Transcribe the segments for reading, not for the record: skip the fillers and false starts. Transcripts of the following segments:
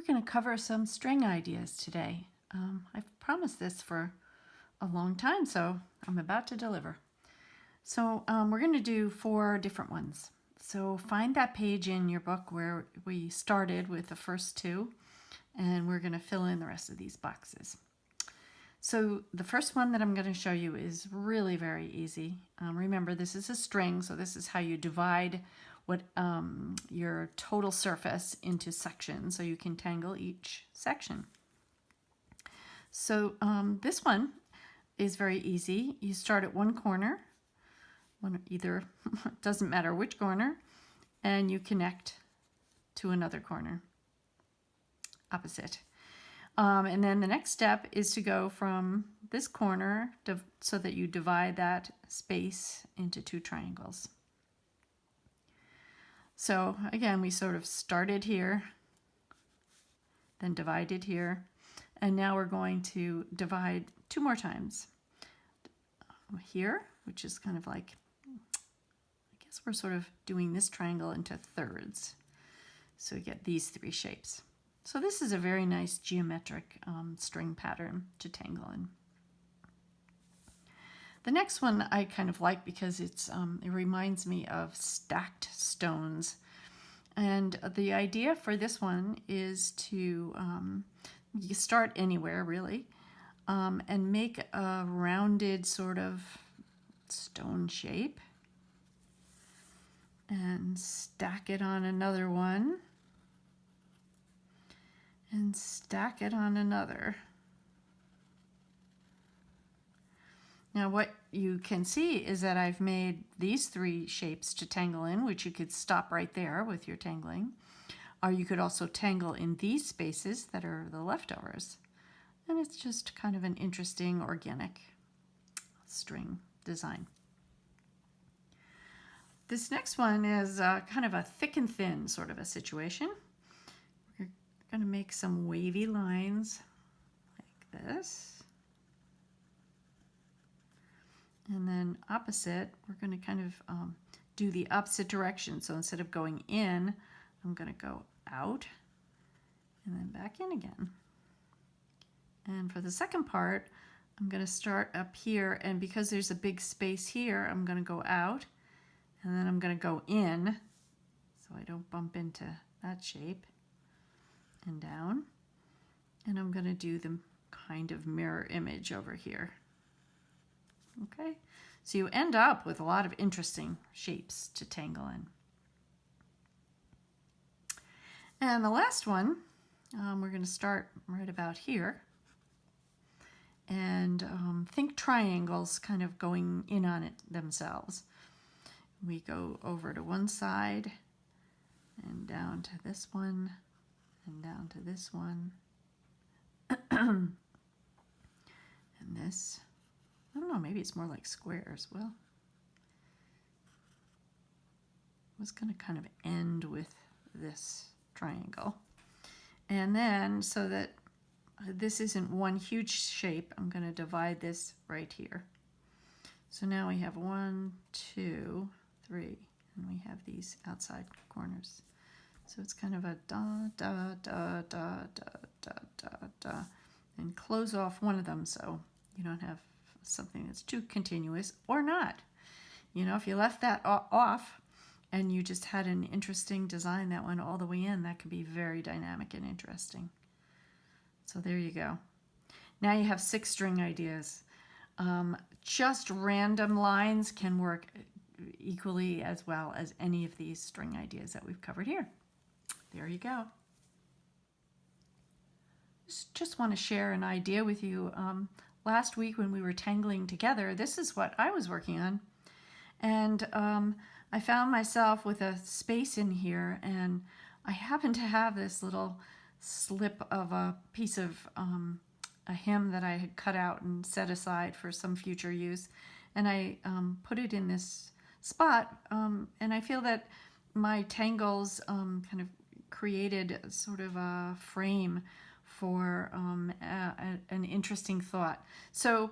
going to cover some string ideas today. I've promised this for a long time, so I'm about to deliver. So we're going to do 4 different ones. So find that page in your book where we started with the first 2, and we're going to fill in the rest of these boxes. So the first one that I'm going to show you is really very easy. Remember, this is a string, so this is how you divide what your total surface into sections so you can tangle each section. So this one is very easy. You start at one corner, either, doesn't matter which corner, and you connect to another corner, opposite. And then the next step is to go from this corner so that you divide that space into 2 triangles. So again, we sort of started here, then divided here, and now we're going to divide 2 more times. Here, which is kind of like, I guess we're sort of doing this triangle into thirds. So you get these 3 shapes. So this is a very nice geometric string pattern to tangle in. The next one I kind of like because it reminds me of stacked stones. And the idea for this one is to, you start anywhere really, and make a rounded sort of stone shape and stack it on another one and stack it on another. Now what you can see is that I've made these 3 shapes to tangle in, which you could stop right there with your tangling. Or you could also tangle in these spaces that are the leftovers. And it's just kind of an interesting organic string design. This next one is kind of a thick and thin sort of a situation. We're going to make some wavy lines like this. And then opposite, we're going to kind of do the opposite direction. So instead of going in, I'm going to go out and then back in again. And for the second part, I'm going to start up here, and because there's a big space here, I'm going to go out and then I'm going to go in so I don't bump into that shape, and down. And I'm going to do the kind of mirror image over here. Okay, so you end up with a lot of interesting shapes to tangle in. And the last one, we're going to start right about here. And think triangles kind of going in on it themselves. We go over to one side and down to this one and down to this one and this. I don't know, maybe it's more like squares. Well, I was going to kind of end with this triangle. And then, so that this isn't one huge shape, I'm going to divide this right here. So now we have 1, 2, 3, and we have these outside corners. So it's kind of a da, da, da, da, da, da, da, da, and close off one of them so you don't have something that's too continuous, or not. You know, if you left that off and you just had an interesting design that went all the way in, that could be very dynamic and interesting. So there you go. Now you have 6 string ideas. Just random lines can work equally as well as any of these string ideas that we've covered here. There you go. Just want to share an idea with you. Last week when we were tangling together, this is what I was working on. And I found myself with a space in here, and I happened to have this little slip of a piece of a hem that I had cut out and set aside for some future use. And I put it in this spot, and I feel that my tangles kind of created sort of a frame for an interesting thought. So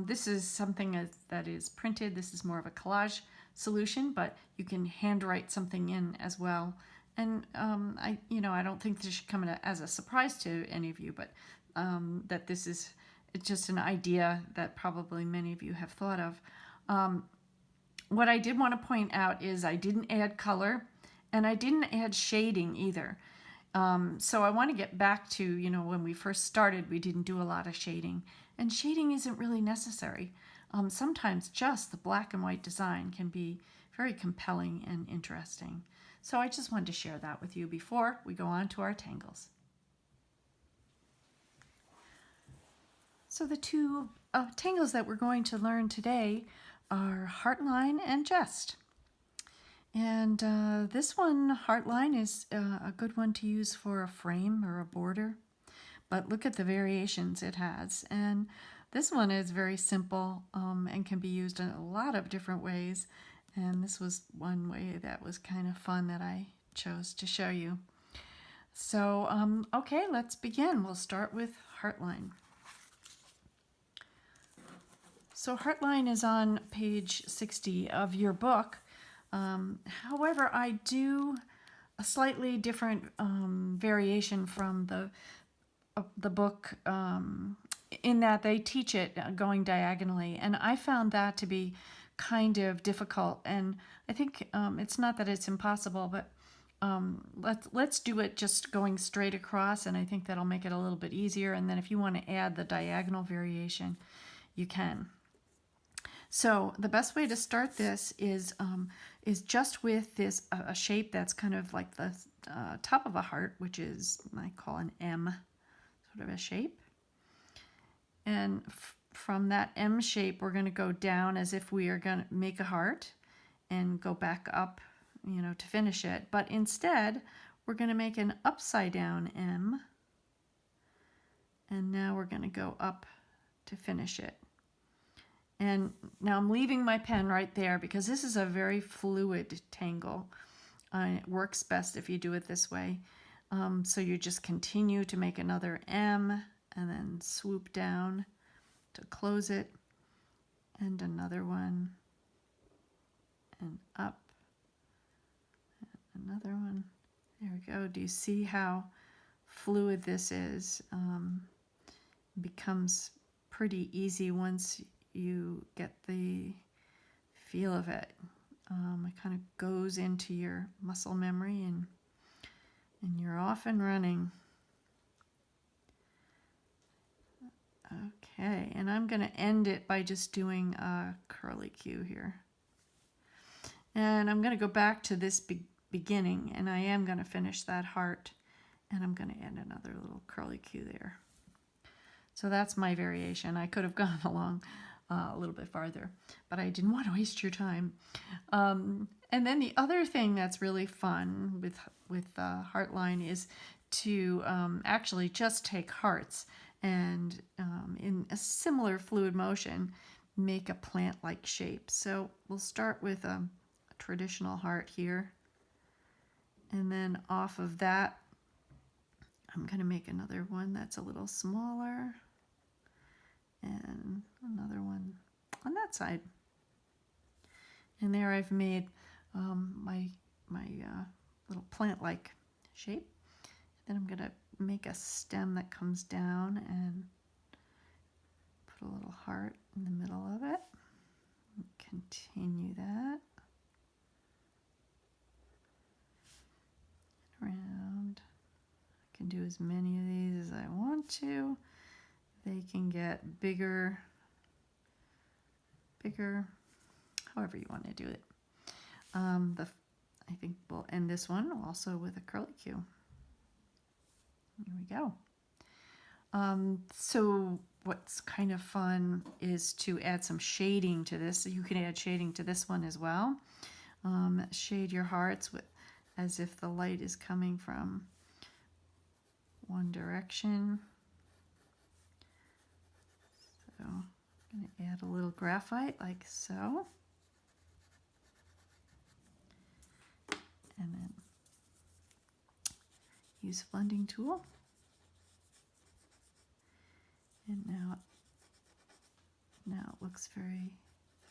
this is something that is printed. This is more of a collage solution, but you can handwrite something in as well And I don't think this should come as a surprise to any of you, but that this is just an idea that probably many of you have thought of. What I did want to point out is I didn't add color, and I didn't add shading either. So I want to get back to, when we first started, we didn't do a lot of shading, and shading isn't really necessary. Sometimes just the black and white design can be very compelling and interesting. So I just wanted to share that with you before we go on to our tangles. So the two tangles that we're going to learn today are heartline and jest. And this one, heartline, is a good one to use for a frame or a border. But look at the variations it has. And this one is very simple and can be used in a lot of different ways. And this was one way that was kind of fun that I chose to show you. So, okay, let's begin. We'll start with heartline. So heartline is on page 60 of your book. However, I do a slightly different variation from the book in that they teach it going diagonally, and I found that to be kind of difficult. And I think it's not that it's impossible, but let's do it just going straight across, and I think that'll make it a little bit easier. And then if you want to add the diagonal variation, you can. So the best way to start this is just with this a shape that's kind of like the top of a heart, which is I call an M, sort of a shape. And from that M shape, we're going to go down as if we are going to make a heart and go back up, to finish it. But instead, we're going to make an upside down M. And now we're going to go up to finish it. And now I'm leaving my pen right there because this is a very fluid tangle. It works best if you do it this way. So you just continue to make another M and then swoop down to close it, and another one, and up, and another one. There we go. Do you see how fluid this is? It becomes pretty easy once you get the feel of it. It kind of goes into your muscle memory, and you're off and running. Okay, and I'm going to end it by just doing a curly Q here. And I'm going to go back to this beginning, and I am going to finish that heart, and I'm going to add another little curly Q there. So that's my variation. I could have gone along a little bit farther, but I didn't want to waste your time. And then the other thing that's really fun with heartline is to actually just take hearts and in a similar fluid motion make a plant-like shape. So we'll start with a traditional heart here, and then off of that I'm going to make another one that's a little smaller, and another one on that side. And there I've made my little plant-like shape. Then I'm going to make a stem that comes down and put a little heart in the middle of it. Continue that around. I can do as many of these as I want to. They can get bigger, however you want to do it. I think we'll end this one also with a curly Q. Here we go. So what's kind of fun is to add some shading to this. So you can add shading to this one as well. Shade your hearts as if the light is coming from one direction. So I'm going to add a little graphite like so. And then use blending tool. And now it looks very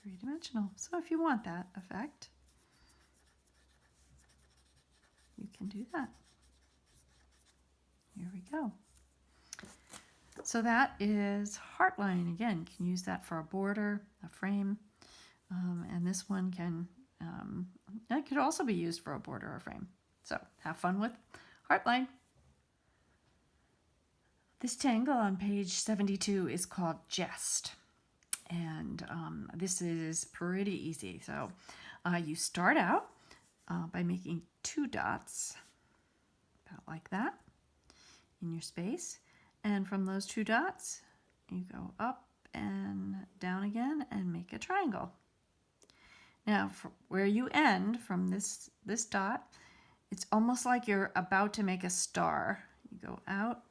three-dimensional. So if you want that effect, you can do that. Here we go. So that is Heartline. Again, you can use that for a border, a frame, and this one it could also be used for a border or frame. So have fun with Heartline. This tangle on page 72 is called Jest, and this is pretty easy. So you start out by making 2 dots, about like that, in your space. And from those 2 dots, you go up and down again and make a triangle. Now, where you end from this dot, it's almost like you're about to make a star. You go out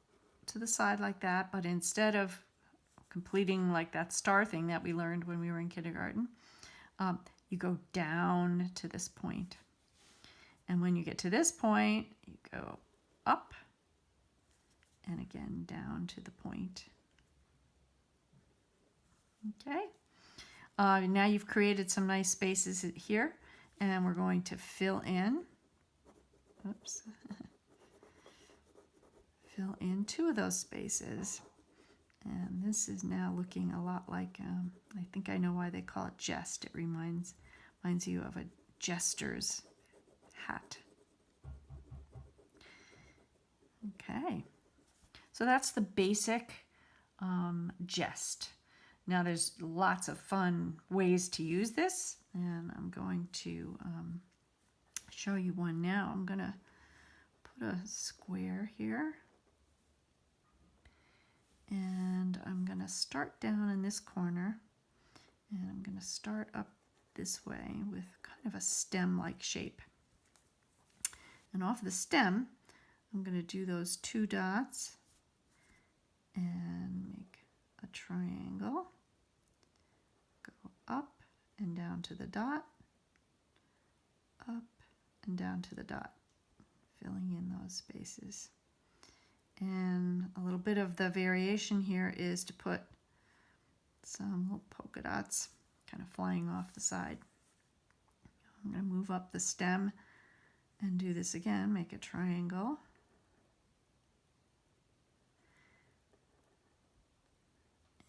to the side like that, but instead of completing like that star thing that we learned when we were in kindergarten, you go down to this point. And when you get to this point, you go up and again down to the point. Okay. Now you've created some nice spaces here, and we're going to fill in. Oops. Fill in 2 of those spaces. And this is now looking a lot like, I think I know why they call it Jest. It reminds you of a jester's hat. Okay. So that's the basic Jest. Now there's lots of fun ways to use this, and I'm going to show you one now. I'm going to put a square here, and I'm going to start down in this corner, and I'm going to start up this way with kind of a stem-like shape. And off the stem, I'm going to do those 2 dots and make a triangle. Go up and down to the dot, up and down to the dot, filling in those spaces. And a little bit of the variation here is to put some little polka dots kind of flying off the side. I'm going to move up the stem and do this again, make a triangle.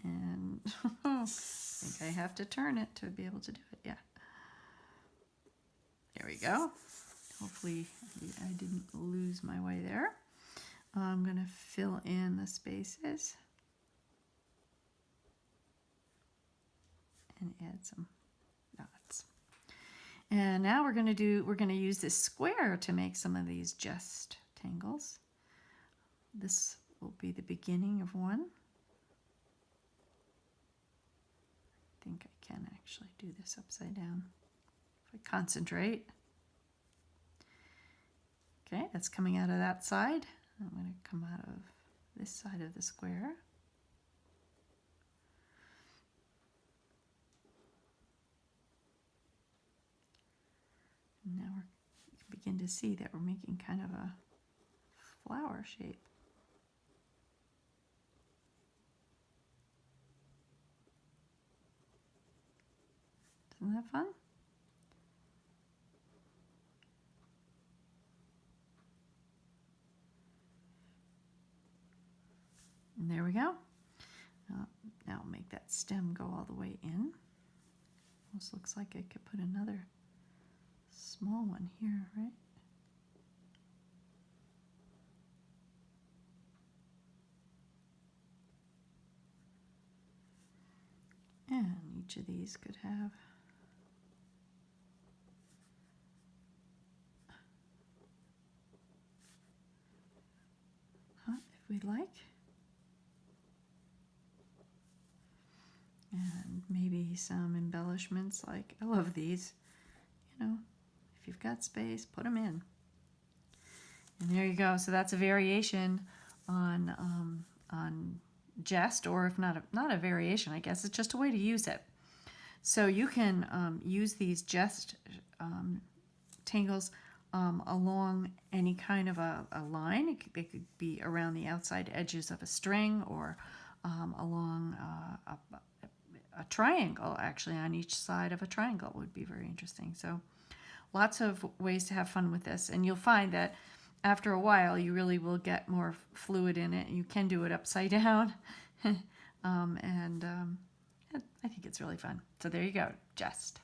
And I think I have to turn it to be able to do it. Yeah. There we go. Hopefully I didn't lose my way there. I'm going to fill in the spaces and add some dots. And now we're going to use this square to make some of these Jest tangles. This will be the beginning of one. I think I can actually do this upside down if I concentrate. Okay, that's coming out of that side. I'm going to come out of this side of the square. And now you can begin to see that we're making kind of a flower shape. Isn't that fun? And there we go. Now I'll make that stem go all the way in. Almost looks like I could put another small one here, right? And each of these could have if we'd like. And maybe some embellishments, like I love these, you know, if you've got space, put them in. And there you go. So that's a variation on Jest, or if not a variation, I guess it's just a way to use it. So you can use these Jest tangles along any kind of a line. They could be around the outside edges of a string, or along a triangle, actually on each side of a triangle would be very interesting. So lots of ways to have fun with this, and you'll find that after a while you really will get more fluid in it. You can do it upside down. And I think it's really fun. So there you go, Jest.